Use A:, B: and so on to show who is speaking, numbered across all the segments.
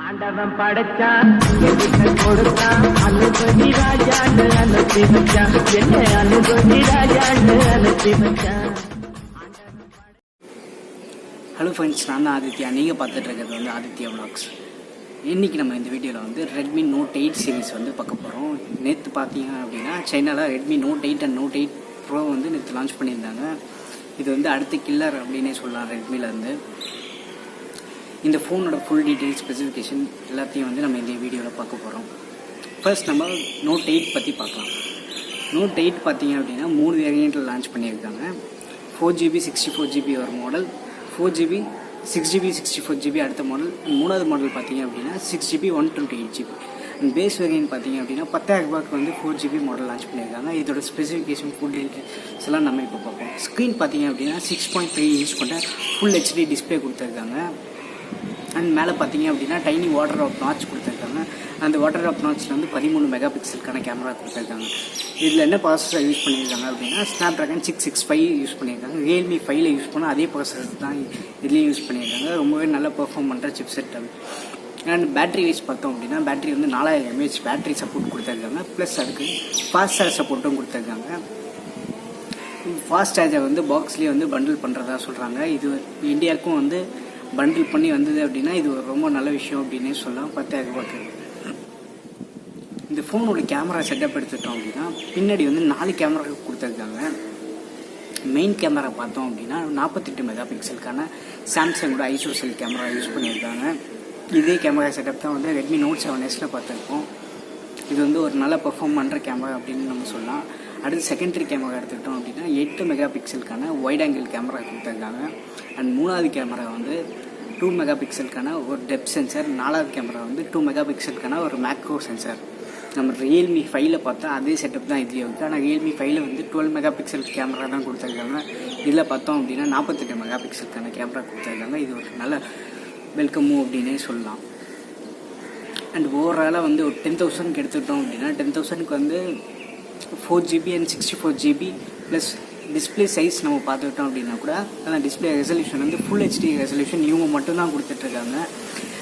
A: ஆண்டவன் படைச்சான் கொடுத்தான் அனுபவி ராஜான்னு அனுப்பி வச்சான் என்ன அனுபவி ராஜான்னு அனுப்பி வச்சான்.
B: ஹலோ ஃப்ரெண்ட்ஸ், நான் தான் ஆதித்யா. நீங்கள் பார்த்துட்டு இருக்கிறது வந்து ஆதித்யா விலாக்ஸ். இன்றைக்கி நம்ம இந்த வீடியோவில் வந்து ரெட்மி நோட் 8 சீரிஸ் வந்து பார்க்க போகிறோம். நேற்று பார்த்தீங்க அப்படின்னா சைனாவில் Redmi note 8 and Note 8 Pro வந்து நேற்று லான்ச் பண்ணியிருந்தாங்க. இது வந்து அடுத்த கில்லர் அப்படின்னே சொல்லலாம் ரெட்மிலேருந்து. இந்த ஃபோனோட ஃபுல் டீட்டெயில்ஸ் ஸ்பெசிஃபிகேஷன் எல்லாத்தையும் வந்து நம்ம இந்த வீடியோவில் பார்க்க போகிறோம். ஃபர்ஸ்ட் நம்ம நோட் 8 பற்றி பார்க்கலாம். நோட் 8 பார்த்தீங்க அப்படின்னா 3 வேரியண்ட்டில் லான்ச் பண்ணியிருக்காங்க. 4GB 64GB ஒரு மாடல், 4GB 6GB 64GB அடுத்த மாடல். மூணாவது மாடல் பார்த்தீங்க அப்படின்னா 6GB 128GB. பேஸ் வேரியன்ட் பார்த்தீங்க அப்படின்னா 10,000 ரூபாய்க்கு வந்து 4GB மாடல் லான்ச் பண்ணியிருக்காங்க. இதோட ஸ்பெசிஃபிகேஷன் ஃபுல் டீட்டெயில்ஸ் எல்லாம் நம்ம இப்போ பார்ப்போம். ஸ்க்ரீன் பார்த்தீங்க அப்படின்னா 6.3 இன்ச் கொண்ட ஃபுல் HD டிஸ்பிளே கொடுத்துருக்காங்க. அண்ட் மேலே பார்த்தீங்க அப்படின்னா டைனி வாட்டர் ட்ராப் நாட்ச் கொடுத்துருக்காங்க. அந்த வாட்டர் ட்ராப் நாட்ச்சில் வந்து 13 மெகா பிக்சலுக்கான கேமரா கொடுத்துருக்காங்க. இதில் என்ன ப்ராசஸர் யூஸ் பண்ணியிருக்காங்க அப்படின்னா ஸ்னாப்ட்ராகன் 665 யூஸ் பண்ணியிருக்காங்க. ரியல்மி 5ல யூஸ் பண்ணால் அதே ப்ராசஸர் தான் இதுலேயும் யூஸ் பண்ணியிருக்காங்க. ரொம்பவே நல்லா பெர்ஃபார்ம் பண்ணுற சிப் செட் அது. அண்ட் பேட்டரி வைஸ் பார்த்தோம் அப்படின்னா பேட்டரி வந்து 4000 mAh பேட்டரி சப்போர்ட் கொடுத்துருக்காங்க. ப்ளஸ் அதுக்கு ஃபாஸ்ட் சார்ஜ் சப்போர்ட்டும் கொடுத்துருக்காங்க. ஃபாஸ்ட் சார்ஜை வந்து பாக்ஸ்லேயே வந்து பண்டில் பண்ணுறதா சொல்கிறாங்க. இது இந்தியாவுக்கும் வந்து பண்டில் பண்ணி வந்தது அப்படின்னா இது ரொம்ப நல்ல விஷயம் அப்படின்னே சொல்லலாம். 10,000 ரூபாய்க்கு இந்த ஃபோனோட கேமரா செட்டப் எடுத்துட்டோம் அப்படின்னா பின்னாடி வந்து 4 கேமரா கொடுத்துருக்காங்க. மெயின் கேமரா பார்த்தோம் அப்படின்னா 48 மெகா பிக்சலுக்கான சாம்சங்கோட ஐசோசெல் கேமரா யூஸ் பண்ணியிருக்காங்க. இதே கேமரா செட்டப் தான் வந்து ரெட்மி நோட் 7S பார்த்துருக்கோம். இது வந்து ஒரு நல்ல பெர்ஃபார்ம் பண்ணுற கேமரா அப்படின்னு நம்ம சொல்லலாம். அடுத்து செகண்டரி கேமரா எடுத்துக்கிட்டோம் அப்படின்னா 8 மெகா பிக்சலுக்கான வைட் ஆங்கிள் கேமரா கொடுத்துருக்காங்க. அண்ட் மூணாவது கேமரா வந்து 2 மெகா பிக்சலுக்கான ஒரு டெப்த் சென்சார். நாலாவது கேமரா வந்து 2 மெகா பிக்சலுக்கான ஒரு மேக்ரோ சென்சார். நம்ம ரியல்மி 5ல பார்த்தா அதே செட்டப் தான் இதுலேயும் இருக்குது. ஆனால் ரியல்மி 5ல வந்து 12 மெகா பிக்சல் கேமரா தான் கொடுத்துருக்காங்க. இதில் பார்த்தோம் அப்படின்னா 48 மெகா பிக்சலுக்கான கேமரா கொடுத்துருக்காங்க. இது ஒரு நல்ல வெல்கம் மூவ் அப்படின்னே சொல்லலாம். அண்ட் ஓவராலாக வந்து ஒரு 10,000க்கு எடுத்துக்கிட்டோம் அப்படின்னா 10,000க்கு வந்து 4GB and 64GB plus display size நம்ம பார்த்துக்கிட்டோம் அப்படின்னா கூட அந்த டிஸ்பிளே ரெசல்யூஷன் வந்து ஃபுல் HD ரெசல்யூஷன் இவங்க மட்டும்தான் கொடுத்துட்ருக்காங்க.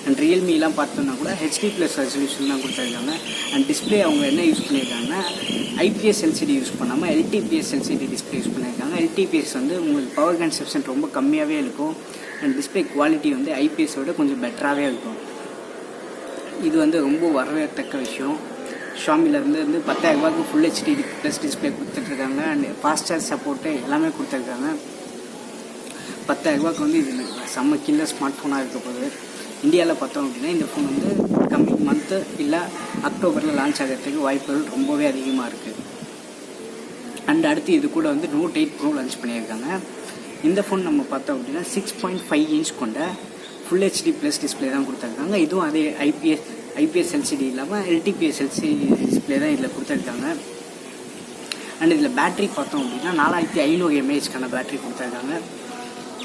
B: அண்ட் ரியல்மிலாம் பார்த்தோன்னா கூட HD ப்ளஸ் ரெசல்யூஷன் தான் கொடுத்துருக்காங்க. அண்ட் டிஸ்பிளே அவங்க என்ன யூஸ் பண்ணியிருக்காங்கன்னா IPS LCD யூஸ் பண்ணாமல் LTPS LCD டிஸ்பிளே யூஸ் பண்ணியிருக்காங்க. LTPS வந்து உங்களுக்கு பவர் கன்சப்ஷன் ரொம்ப கம்மியாகவே இருக்கும். அண்ட் டிஸ்பிளே குவாலிட்டி வந்து IPSஓட கொஞ்சம் பெட்டராகவே இருக்கும். இது வந்து ரொம்ப வரவேற்கத்தக்க விஷயம். ஷாமிலேருந்து வந்து 10,000 ரூபாய்க்கு ஃபுல் HD ப்ளஸ் டிஸ்பிளே கொடுத்துட்ருக்காங்க. அண்ட் ஃபாஸ்ட் சார்ஜ் சப்போர்ட்டு எல்லாமே கொடுத்துருக்காங்க. 10,000 ரூபாய்க்கு வந்து இது செம்ம கில்லர் ஸ்மார்ட் ஃபோனாக இருக்க போகுது. இந்தியாவில் பார்த்தோம் அப்படின்னா இந்த ஃபோன் வந்து கம்மிங் மந்த்து இல்லை அக்டோபரில் லான்ச் ஆகிறதுக்கு வாய்ப்புகள் ரொம்பவே அதிகமாக இருக்குது. அண்ட் அடுத்து இது கூட வந்து நோட் 8 ப்ரோ லான்ச் பண்ணியிருக்காங்க. இந்த ஃபோன் நம்ம பார்த்தோம் அப்படின்னா 6.5 இன்ச் கொண்ட ஃபுல் HD ப்ளஸ் டிஸ்பிளே தான் கொடுத்துருக்காங்க. இதுவும் அதே IPS LCD இல்லாமல் LTPS LCD டிஸ்பிளே தான் இதில் கொடுத்துருக்காங்க. அண்ட் இதில் பேட்ரி பார்த்தோம் அப்படின்னா 4500 mAhக்கான பேட்ரி கொடுத்துருக்காங்க.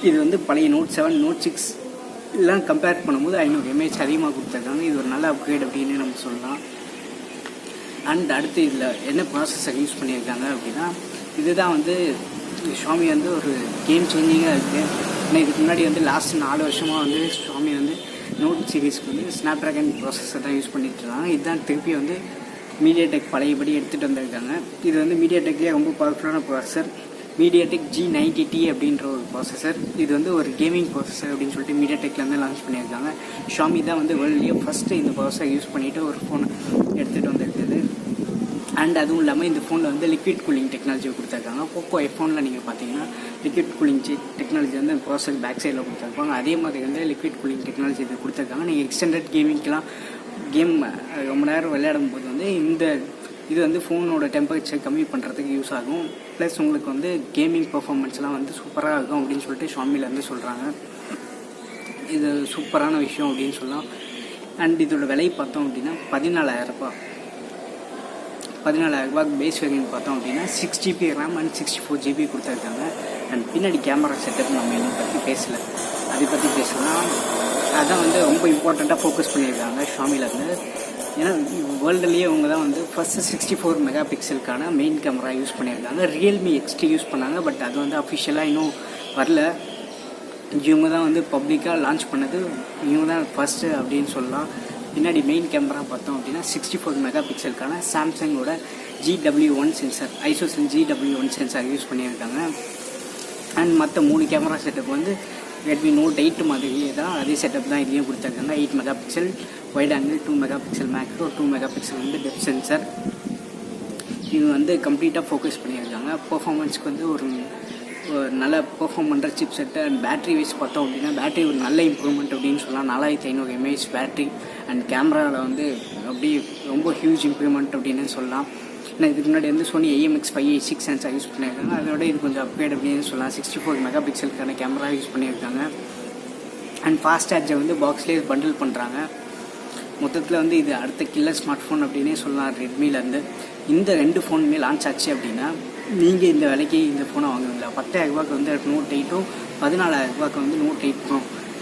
B: இது வந்து பழைய நோட் 7 நோட் 6 எல்லாம் கம்பேர் பண்ணும்போது 500 mAh அதிகமாக கொடுத்துருக்காங்க. இது ஒரு நல்ல அப்கிரேட் அப்படின்னு நம்ம சொல்லலாம். அண்ட் அடுத்து இதில் என்ன ப்ராசஸர் யூஸ் பண்ணியிருக்காங்க அப்படின்னா இதுதான் வந்து ஷாமி வந்து ஒரு கேம் சேஞ்சிங்காக இருக்குது. ஆனால் இதுக்கு முன்னாடி வந்து லாஸ்ட் 4 வருஷமாக வந்து ஷாமி வந்து நோட் சீரீஸ்க்கு வந்து ஸ்னாப்ட்ராகன் ப்ராசஸர் தான் யூஸ் பண்ணிட்டு இருக்காங்க. இதுதான் திருப்பி வந்து மீடியாடெக் பழையபடி எடுத்துகிட்டு வந்திருக்காங்க. இது வந்து மீடியாடெக்லேயே ரொம்ப பவர்ஃபுல்லான ப்ராசஸர். மீடியாடெக் G90T அப்படின்ற ஒரு ப்ராசஸர். இது வந்து ஒரு கேமிங் ப்ராசஸர் அப்படின்னு சொல்லிட்டு மீடியாடெக்லேருந்து லான்ச் பண்ணியிருக்காங்க. ஷாமி தான் வந்து வேர்ல்ட்லேயே ஃபஸ்ட்டு இந்த ப்ராசஸர் யூஸ் பண்ணிவிட்டு ஒரு ஃபோனை எடுத்துகிட்டு வந்திருக்குது. அண்ட் அதுவும் இல்லாமல் இந்த ஃபோனில் வந்து லிக்விட் கூலிங் டெக்னாலஜி கொடுத்துருக்காங்க. போக்கோ F1ல நீங்கள் பார்த்தீங்கன்னா லிக்விட் கூலிங் டெக்னாலஜி வந்து ப்ராசஸர் பேக் சைடில் கொடுத்துருப்பாங்க. அதே மாதிரி வந்து லிக்விட் கூலிங் டெக்னாலஜி இது கொடுத்துருக்காங்க. நீங்கள் எக்ஸ்டெண்டட் கேமிங்க்கெலாம் கேம் ரொம்ப நேரம் விளையாடும் போது வந்து இது வந்து ஃபோனோட டெம்பரேச்சர் கம்மி பண்ணுறதுக்கு யூஸ் ஆகும். ப்ளஸ் உங்களுக்கு வந்து கேமிங் பர்ஃபார்மன்ஸ்லாம் வந்து சூப்பராக இருக்கும் அப்படின்னு சொல்லிட்டு ஷாமிலேருந்து சொல்கிறாங்க. இது சூப்பரான விஷயம் அப்படின்னு சொல்லலாம். அண்ட் இதோட விலை பார்த்தோம் அப்படின்னா 14,000 ரூபாய். 14,000 ரூபாய்க்கு பேஸ் வேரியன்ட் பார்த்தோம் அப்படின்னா 6GB RAM அண்ட் 64GB கொடுத்துருக்காங்க. அண்ட் பின்னாடி கேமரா செட்டப் நம்ம இன்னும் பற்றி பேசலை, அதை பற்றி பேசலாம். அதான் வந்து ரொம்ப இம்பார்ட்டண்ட்டாக ஃபோக்கஸ் பண்ணியிருக்காங்க ஷாமிலேருந்து. ஏன்னா வேர்ல்டுலேயே அவங்க தான் வந்து ஃபஸ்ட்டு 64 மெகா பிக்சலுக்கான மெயின் கேமரா யூஸ் பண்ணியிருக்காங்க. ரியல்மி XT யூஸ் பண்ணாங்க. பட் அது வந்து அஃபிஷியலாக இன்னும் வரல. இவங்க தான் வந்து பப்ளிக்காக லான்ச் பண்ணது, இவங்க தான் ஃபஸ்ட்டு அப்படின்னு சொல்லலாம். பின்னாடி மெயின் கேமரா பார்த்தோம் அப்படின்னா 64 மெகா பிக்சலுக்கான சாம்சங்கோட GW1 sensor, ISOCELL GW1 sensor use பண்ணியிருக்காங்க. அண்ட் மற்ற 3 கேமரா செட்டப் வந்து ரெட்மி நோட் 8 மாதிரியே தான், அதே செட்டப் தான் இதையும் கொடுத்துருக்காங்க. 8 mega pixel wide angle, 2 mega pixel macro, 2 mega pixel வந்து டெப்த் சென்சார். இது வந்து கம்ப்ளீட்டாக ஃபோக்கஸ் பண்ணியிருக்காங்க. பர்ஃபார்மன்ஸ்க்கு வந்து ஒரு நல்ல பெர்ஃபார்ம் பண்ணுற chipset. And battery wise பார்த்தோம் அப்படின்னா பேட்ரி ஒரு நல்ல இம்ப்ரூவ்மெண்ட் அப்படின்னு சொல்லலாம். 4500 mAh பேட்ரி. அண்ட் கேமராவில் வந்து அப்படி ரொம்ப ஹியூஜ் இம்ப்ரூவ்மெண்ட் அப்படின்னு சொல்லலாம். ஏன்னா இதுக்கு முன்னாடி வந்து சோனி IMX586 சென்சார் யூஸ் பண்ணியிருக்காங்க, அதோட இது கொஞ்சம் அப்கிரேட் அப்படின்னு சொல்லலாம். 64 மெகா பிக்சலுக்கான கேமரா யூஸ் பண்ணியிருக்காங்க. அண்ட் ஃபாஸ்ட் சார்ஜை வந்து பாக்ஸ்லேயே பண்டில் பண்ணுறாங்க. மொத்தத்தில் வந்து இது அடுத்த கில்லர் ஸ்மார்ட் ஃபோன் அப்படின்னே சொல்லலாம் ரெட்மிலேருந்து. இந்த 2 ஃபோனுமே லான்ச் ஆச்சு அப்படின்னா நீங்கள் இந்த விலைக்கு இந்த ஃபோனை வாங்குவீங்களா? 10,000 ரூபாய்க்கு வந்து நோட் 8ம் 14,000 ரூபாய்க்கு வந்து நோட் 8 ப்ரோ,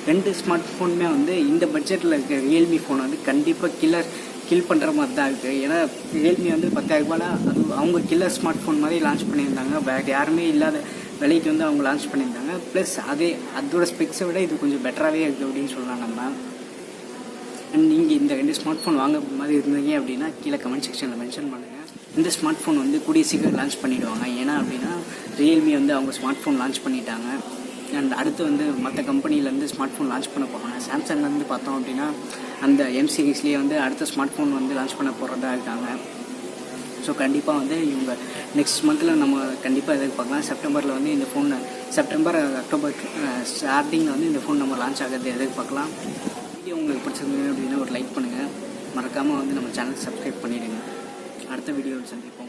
B: 2 ஸ்மார்ட் ஃபோனுமே வந்து இந்த பட்ஜெட்டில் இருக்க ரியல்மி ஃபோனை வந்து கண்டிப்பாக கில் பண்ணுற மாதிரி தான் இருக்குது. ஏன்னா ரியல்மி வந்து 10,000 ரூபாயில் அது அவங்க கில்லர் ஸ்மார்ட் ஃபோன் மாதிரி லான்ச் பண்ணியிருந்தாங்க. வேறு யாருமே இல்லாத விலைக்கு வந்து அவங்க லான்ச் பண்ணியிருந்தாங்க. ப்ளஸ் அதோட ஸ்பெக்ஸை விட இது கொஞ்சம் பெட்டராகவே இருக்குது அப்படின்னு சொல்லலாம் நம்ம. அண்ட் நீங்கள் இந்த 2 ஸ்மார்ட் ஃபோன் வாங்க மாதிரி இருந்தீங்க அப்படின்னா கீழே கமெண்ட் செக்ஷனில் மென்ஷன் பண்ணுங்கள். இந்த ஸ்மார்ட் ஃபோன் வந்து கூடிய சீக்கிரம் லான்ச் பண்ணிவிடுவாங்க. ஏன்னா அப்படின்னா ரியல்மி வந்து அவங்க ஸ்மார்ட் ஃபோன் லான்ச் பண்ணிட்டாங்க. அண்ட் அடுத்து வந்து மற்ற கம்பெனிலேருந்து ஸ்மார்ட் ஃபோன் லான்ச் பண்ண போகிறாங்க. சாம்சங்லேருந்து பார்த்தோம் அப்படின்னா அந்த M சீரீஸ்லேயே வந்து அடுத்த ஸ்மார்ட் ஃபோன் வந்து லான்ச் பண்ண போகிறதா இருக்காங்க. ஸோ கண்டிப்பாக வந்து இவங்க நெக்ஸ்ட் மந்தில் நம்ம கண்டிப்பாக எதிர்பார்க்கலாம். செப்டம்பரில் வந்து இந்த ஃபோன், செப்டம்பர் அக்டோபர் ஸ்டார்டிங்கில் வந்து இந்த ஃபோன் நம்ம லான்ச் ஆகிறது எதிர்பார்க்கலாம். வீடியோ உங்களுக்கு பிடிச்சிருந்தது அப்படின்னா ஒரு லைக் பண்ணுங்கள். மறக்காமல் வந்து நம்ம சேனல் சப்ஸ்கிரைப் பண்ணிவிடுங்க. அடுத்த வீடியோவில் சந்திப்போம்.